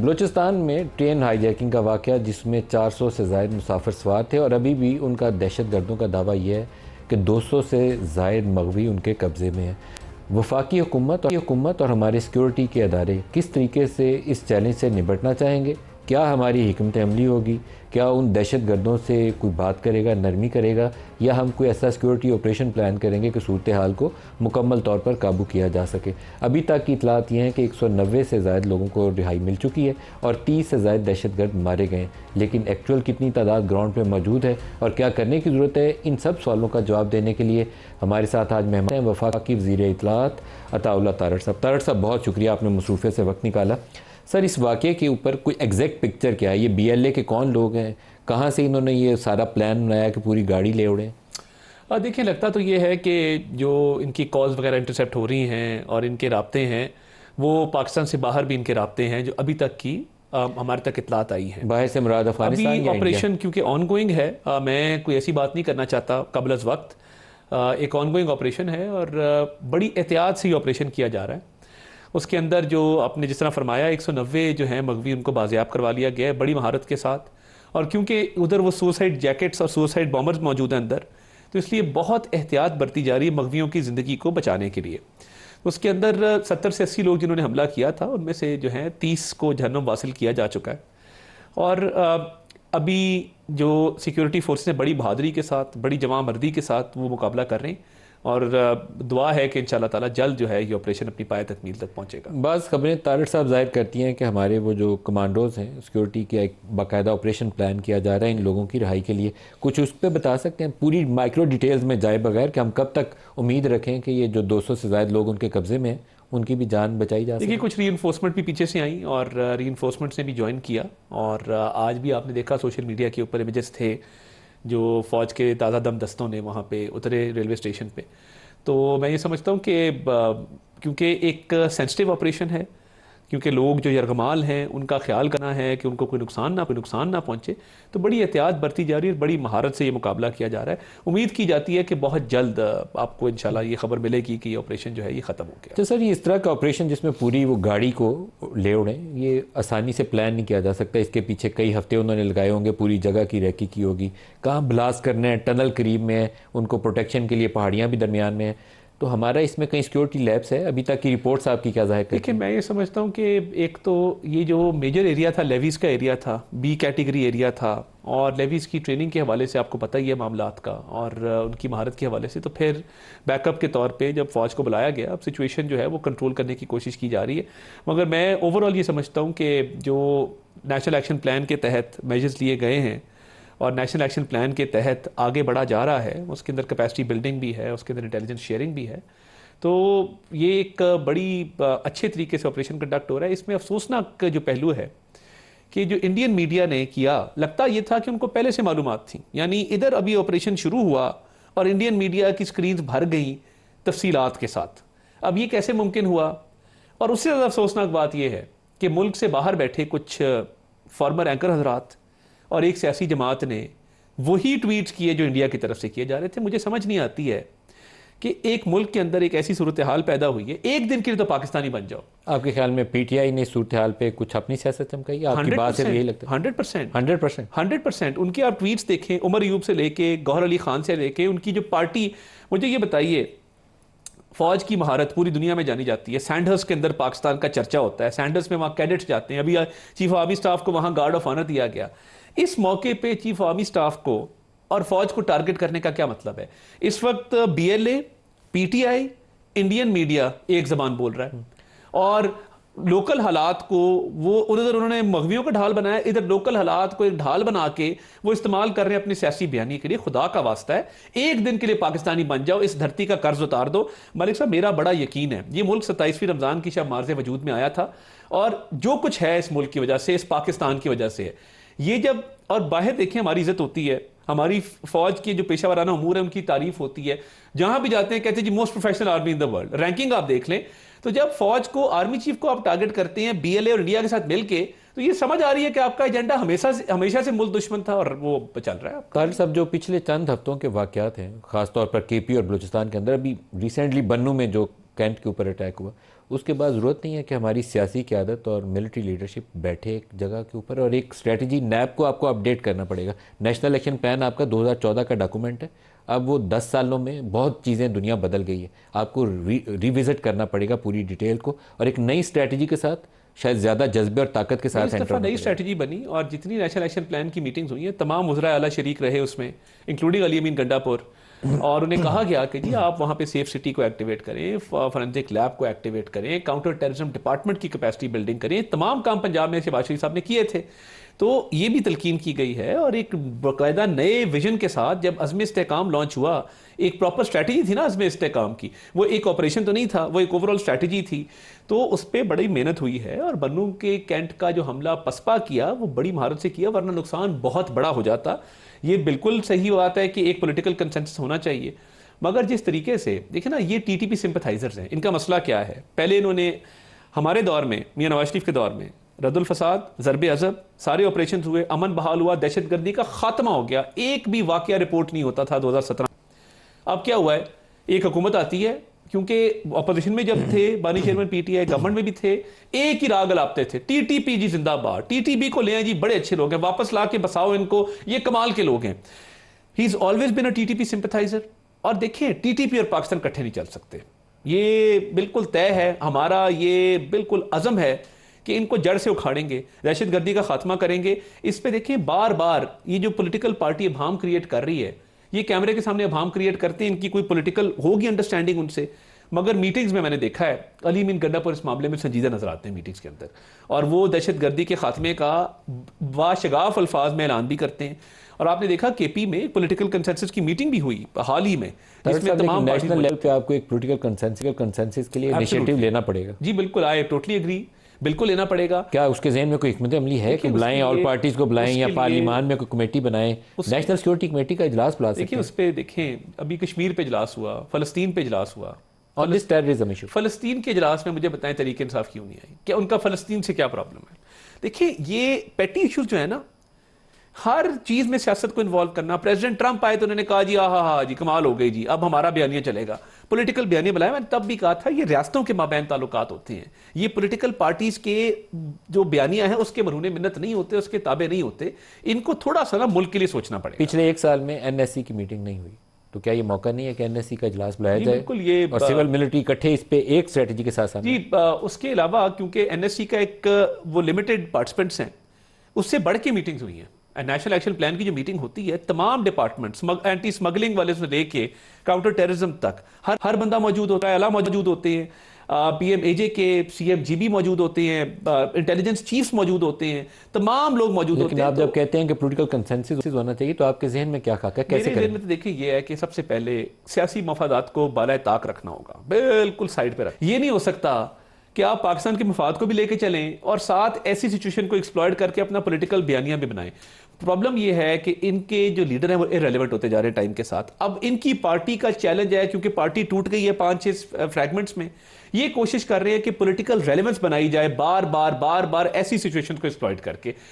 बलूचिस्तान में train hijacking का वाक़या जिसमें 400 से ज़ायद मुसाफिर सवार थे और अभी भी उनका दहशतगर्दों का दावा यह है कि 200 से ज़ायद मग़वी उनके कब्ज़े में है। वफाकी हुकूमत और हमारे सिक्योरिटी के अदारे किस तरीके से इस चैलेंज से निपटना चाहेंगे? क्या हमारी हिकमत अमली होगी? क्या उन दहशतगर्दों से कोई बात करेगा, नरमी करेगा, या हम कोई ऐसा सिक्योरिटी ऑपरेशन प्लान करेंगे कि सूरत हाल को मुकम्मल तौर पर काबू किया जा सके? अभी तक की इतलात ये हैं कि 190 से ज़ायद लोगों को रिहाई मिल चुकी है और 30 से ज़ायद दहशतगर्द मारे गए, लेकिन एक्चुअल कितनी तादाद ग्राउंड पर मौजूद है और क्या करने की ज़रूरत है? इन सब सवालों का जवाब देने के लिए हमारे साथ आज मेहमान हैं वफाकी वज़ीर इत्तलात अताउल्लाह तारड़ साहब। तारड़ साहब, बहुत शुक्रिया, आपने मसरूफ़े से वक्त निकाला। सर, इस वाक़े के ऊपर कोई एग्जैक्ट पिक्चर क्या है? ये BLA के कौन लोग हैं? कहाँ से इन्होंने ये सारा प्लान बनाया कि पूरी गाड़ी ले उड़े? देखिए, लगता तो ये है कि जो इनकी कॉल्स वगैरह इंटरसेप्ट हो रही हैं और इनके राब्ते हैं वो पाकिस्तान से बाहर भी इनके राब्ते हैं जो अभी तक की हमारे तक इतलात आई है। बाहर से मुराद अफगानिस्तान अभी ऑपरेशन क्योंकि ऑनगोइंग है, मैं कोई ऐसी बात नहीं करना चाहता कबल अज़ वक्त। एक ऑनगोइंग ऑपरेशन है और बड़ी एहतियात से ये ऑपरेशन किया जा रहा है। उसके अंदर जो आपने जिस तरह फरमाया 190 जो हैं मग़वी उनको बाज़ियाब करवा लिया गया है बड़ी महारत के साथ, और क्योंकि उधर वो सुसाइड जैकेट्स और सुसाइड बॉम्बर्स मौजूद हैं अंदर, तो इसलिए बहुत एहतियात बरती जा रही है मग़वियों की ज़िंदगी को बचाने के लिए। उसके अंदर 70 से 80 लोग जिन्होंने हमला किया था उनमें से जो हैं 30 को जहन्नुम वासिल किया जा चुका है। और अभी जो सिक्योरिटी फोर्सेस हैं बड़ी बहादुरी के साथ, बड़ी जवां मर्दी के साथ वो मुकाबला कर रहे हैं और दुआ है कि इंशाअल्लाह ताला जल्द जो है ये ऑपरेशन अपनी पाए तकमील तक पहुंचेगा। बाज़ खबरें तारड़ साहब ज़ाहिर करती हैं कि हमारे वो जो कमांडोज़ हैं सिक्योरिटी का एक बाकायदा ऑपरेशन प्लान किया जा रहा है इन लोगों की रिहाई के लिए। कुछ उस पर बता सकते हैं पूरी माइक्रो डिटेल्स में जाए बगैर कि हम कब तक उम्मीद रखें कि ये जो 200 से ज़ायद लोग उनके कब्ज़े में हैं उनकी भी जान बचाई जा सके? देखिए, कुछ रीइंफोर्समेंट भी पीछे से आई और रीइंफोर्समेंट्स ने भी ज्वाइन किया और आज भी आपने देखा सोशल मीडिया के ऊपर इमेजेस थे जो फ़ौज के ताज़ा दम दस्तों ने वहाँ पे उतरे रेलवे स्टेशन पे। तो मैं ये समझता हूँ कि क्योंकि एक सेंसिटिव ऑपरेशन है, क्योंकि लोग जो यरगमाल हैं उनका ख्याल करना है कि उनको कोई नुकसान ना पहुँचे, तो बड़ी एहतियात बरती जा रही है, बड़ी महारत से ये मुकाबला किया जा रहा है। उम्मीद की जाती है कि बहुत जल्द आपको इंशाल्लाह ये खबर मिलेगी कि ये ऑपरेशन जो है ये ख़त्म हो गया। तो सर, ये इस तरह का ऑपरेशन जिसमें पूरी वो गाड़ी को ले उड़ें, ये आसानी से प्लान नहीं किया जा सकता। इसके पीछे कई हफ्ते उन्होंने लगाए होंगे, पूरी जगह की रैकी की होगी, कहाँ ब्लास्ट करना है, टनल करीब में है, उनको प्रोटेक्शन के लिए पहाड़ियाँ भी दरमियान में है। तो हमारा इसमें कहीं सिक्योरिटी लैब्स है? अभी तक की रिपोर्ट्स आपकी क्या जाहिर करती हैं? देखिए, मैं ये समझता हूँ कि एक तो ये जो मेजर एरिया था लेवीज़ का एरिया था, B कैटेगरी एरिया था, और लेवीज़ की ट्रेनिंग के हवाले से आपको पता ही है मामलात का और उनकी महारत के हवाले से, तो फिर बैकअप के तौर पे जब फ़ौज को बुलाया गया, अब सिचुएशन जो है वो कंट्रोल करने की कोशिश की जा रही है। मगर मैं ओवरऑल ये समझता हूँ कि जो नेशनल एक्शन प्लान के तहत मेजर्स लिए गए हैं और नेशनल एक्शन प्लान के तहत आगे बढ़ा जा रहा है, उसके अंदर कैपेसिटी बिल्डिंग भी है, उसके अंदर इंटेलिजेंस शेयरिंग भी है, तो ये एक बड़ी अच्छे तरीके से ऑपरेशन कंडक्ट हो रहा है। इसमें अफसोसनाक जो पहलू है कि जो इंडियन मीडिया ने किया, लगता ये था कि उनको पहले से मालूमात थी, यानी इधर अभी ऑपरेशन शुरू हुआ और इंडियन मीडिया की स्क्रीन्स भर गई तफसीलात के साथ। अब ये कैसे मुमकिन हुआ? और उससे ज़्यादा अफसोसनाक बात यह है कि मुल्क से बाहर बैठे कुछ फॉर्मर एंकर हजरात और एक सियासी जमात ने वही ट्वीट्स किए जो इंडिया की तरफ से किए जा रहे थे। मुझे समझ नहीं आती है कि एक मुल्क के अंदर एक ऐसी सूरत हाल पैदा हुई है, एक दिन के लिए तो पाकिस्तानी बन जाओ। आपके ख्याल में PTI ने सूरत हाल पे कुछ अपनी सियासत चमकाई? आपकी बात से यही लगता है? 100% उनके आप ट्वीट्स देखें, उमर अयूब से लेके गौहर अली खान से लेके उनकी जो पार्टी, मुझे ये बताइए, फौज की महारत पूरी दुनिया में जानी जाती है। सैंडर्स के अंदर पाकिस्तान का चर्चा होता है, सैंडर्स में वहाँ कैडेट्स जाते हैं, अभी चीफ आर्मी स्टाफ को वहाँ गार्ड ऑफ ऑनर दिया गया। इस मौके पे चीफ आर्मी स्टाफ को और फौज को टारगेट करने का क्या मतलब है? इस वक्त BLA, PTI, इंडियन मीडिया एक जबान बोल रहा है और लोकल हालात को वो उधर उन्होंने मग़वियों का ढाल बनाया, इधर लोकल हालात को एक ढाल बना के वो इस्तेमाल कर रहे हैं अपनी सियासी बयानी के लिए। खुदा का वास्ता है, एक दिन के लिए पाकिस्तानी बन जाओ, इस धरती का कर्ज उतार दो। मलिक साहब, मेरा बड़ा यकीन है ये मुल्क 27वीं रमज़ान की शब मार्ज़ वजूद में आया था और जो कुछ है इस मुल्क की वजह से, इस पाकिस्तान की वजह से है। ये जब और बाहर देखें हमारी इज्जत होती है, हमारी फौज के जो पेशा वाराना उमूर है उनकी तारीफ होती है, जहां भी जाते हैं कहते हैं जी most professional army in the world, ranking आप देख लें। तो जब फौज को, आर्मी चीफ को आप टारगेट करते हैं BLA और इंडिया के साथ मिलके, तो ये समझ आ रही है कि आपका एजेंडा हमेशा से मुल्क दुश्मन था और वो चल रहा है। तारिक साहब, जो पिछले चंद हफ्तों के वाकयात हैं, खासतौर पर KP और बलूचिस्तान के अंदर, अभी रिसेंटली बन्नू में जो कैंट के ऊपर अटैक हुआ, उसके बाद ज़रूरत नहीं है कि हमारी सियासी क़यादत और मिलिट्री लीडरशिप बैठे एक जगह के ऊपर और एक स्ट्रेटजी नैब को आपको अपडेट करना पड़ेगा। नेशनल एक्शन प्लान आपका 2014 का डॉक्यूमेंट है, अब वो 10 सालों में बहुत चीज़ें दुनिया बदल गई है, आपको रिविज़िट करना पड़ेगा पूरी डिटेल को और एक नई स्ट्रेटजी के साथ, शायद ज़्यादा जज्बे और ताकत के साथ इस दफ़ा नई स्ट्रेटजी बनी और जितनी नेशनल एक्शन प्लान की मीटिंग्स हुई हैं तमाम वज़रा आला शरीक रहे उसमें, इंक्लूडिंग अली अमीन गंडापुर, और उन्हें कहा गया कि जी आप वहाँ पे सेफ सिटी को एक्टिवेट करें, फॉरेंसिक लैब को एक्टिवेट करें, काउंटर टेररिज्म डिपार्टमेंट की कैपेसिटी बिल्डिंग करें। तमाम काम पंजाब में शहबाज शरीफ साहब ने किए थे, तो ये भी तलकीन की गई है। और एक बाकायदा नए विजन के साथ जब अज़्म इस्तेहकाम लॉन्च हुआ, एक प्रॉपर स्ट्रैटेजी थी ना अज़्म इस्तेहकाम की, वो एक ऑपरेशन तो नहीं था, वो एक ओवरऑल स्ट्रैटेजी थी, तो उस पर बड़ी मेहनत हुई है। और बन्नू के कैंट का जो हमला पसपा किया वो बड़ी महारत से किया, वरना नुकसान बहुत बड़ा हो जाता। ये बिल्कुल सही बात है कि एक पॉलिटिकल कंसेंसस होना चाहिए, मगर जिस तरीके से देखिए ना, ये टीटीपी सिंपथाइजर्स हैं, इनका मसला क्या है? पहले इन्होंने हमारे दौर में, मियां नवाज शरीफ के दौर में, रद्दुल फसाद, ज़रबे अज़ब, सारे ऑपरेशन हुए, अमन बहाल हुआ, दहशतगर्दी का खात्मा हो गया, एक भी वाकया रिपोर्ट नहीं होता था 2017। अब क्या हुआ है, एक हुकूमत आती है, क्योंकि अपोजिशन में जब थे बानी चेयरमैन पीटीआई, गवर्नमेंट में भी थे, एक ही राग लापते थे, टीटीपी जी जिंदाबाद, टीटीपी को ले जी, बड़े अच्छे लोग हैं, वापस ला के बसाओ इनको, ये कमाल के लोग हैं। He is always been a TTP sympathiser. और देखिए, टीटीपी और पाकिस्तान इकट्ठे नहीं चल सकते, ये बिल्कुल तय है, हमारा ये बिल्कुल अज़म है कि इनको जड़ से उखाड़ेंगे, दहशतगर्दी का खात्मा करेंगे। इस पे देखिए, बार बार ये जो पॉलिटिकल पार्टी अभाम क्रिएट कर रही है, ये कैमरे के सामने अभाम क्रिएट करते हैं, इनकी कोई पॉलिटिकल होगी अंडरस्टैंडिंग उनसे, मगर मीटिंग्स में मैंने देखा है अली अमीन गंडापुर इस मामले में संजीदा नजर आते हैं मीटिंग्स के अंदर, और वो दहशतगर्दी के खात्मे का वाशगाफ अल्फाज में ऐलान भी करते हैं। और आपने देखा केपी में एक पॉलिटिकल कंसेंसस की मीटिंग भी हुई हाल ही में, जिसमें तमाम नेशनल लेवल पे आपको एक पॉलिटिकल कंसेंसस के लिए इनिशिएटिव लेना पड़ेगा। जी बिल्कुल, आई टोटली एग्री, बिल्कुल लेना पड़ेगा। क्या उसके ज़हन में कोई हिकमत अमली है कि बुलाएं, ऑल पार्टीज को बुलाएं या पार्लियामान में कोई कमेटी बनाएं, नेशनल सिक्योरिटी कमेटी का इजलास बुला सकते हैं? देखिए, उस पर देखें, अभी कश्मीर पे इजलास हुआ, फलस्तीन पे इजलास हुआ, और दिस टेररिज्म इशू, फलस्तीन के इजलास में मुझे बताएं तरीके इंसाफ क्यों नहीं आई? क्या उनका फलस्तीन से क्या प्रॉब्लम है? देखिए, ये पेटी इश्यूज जो है ना, हर चीज में सियासत को इन्वॉल्व करना। प्रेसिडेंट ट्रंप आए तो उन्होंने कहा जी हाँ जी कमाल हो गई जी, अब हमारा बयानिया चलेगा, पॉलिटिकल बयानिया बुलाया। मैंने तब भी कहा था ये रियासतों के माबैन ताल्लुकात होते हैं, ये पॉलिटिकल पार्टीज के जो बयानिया है उसके मरूने मिन्नत नहीं होते, उसके ताबे नहीं होते। इनको थोड़ा सा ना मुल्क के लिए सोचना पड़ेगा। पिछले एक साल में एनएससी की मीटिंग नहीं हुई, तो क्या ये मौका नहीं है कि एनएससी का इजलास बुलाया जाए? बिल्कुल, ये और सिविल मिलिट्री इकट्ठे इस पे एक स्ट्रेटजी के साथ जी। उसके अलावा क्योंकि एनएससी का एक वो लिमिटेड पार्टिसिपेंट्स हैं, उससे बढ़ के मीटिंग्स हुई हैं। नेशनल एक्शन प्लान की जो मीटिंग होती है, तमाम डिपार्टमेंट्स, एंटी स्मगलिंग वाले से लेके काउंटर टेररिज्म तक हर बंदा मौजूद होता है, आला मौजूद होते हैं, पीएमएजे के सीएमजीबी मौजूद होते हैं, इंटेलिजेंस चीफ्स मौजूद होते हैं, तमाम लोग मौजूद होते हैं। आप जब कहते हैं कि पॉलिटिकल कंसेंसस होना चाहिए, तो आपके जहन में क्या खाका, कैसे मेरे जहन में तो देखिए ये है कि सबसे पहले सियासी मफादात को बाला ताक रखना होगा, बिल्कुल साइड पे रख। ये नहीं हो सकता कि आप पाकिस्तान के मफाद को भी लेके चलें और साथ ऐसी सिचुएशन को एक्सप्लॉइट करके अपना पॉलिटिकल बयानिया भी बनाएं। प्रॉब्लम यह है कि इनके जो लीडर हैं वो इररेलेवेंट होते जा रहे हैं टाइम के साथ। अब इनकी पार्टी का चैलेंज है, क्योंकि पार्टी टूट गई है 5-6 फ्रैगमेंट्स में, ये कोशिश कर रहे हैं कि पॉलिटिकल रेलेवेंस बनाई जाए बार बार ऐसी सिचुएशन को एक्सप्लॉइट करके।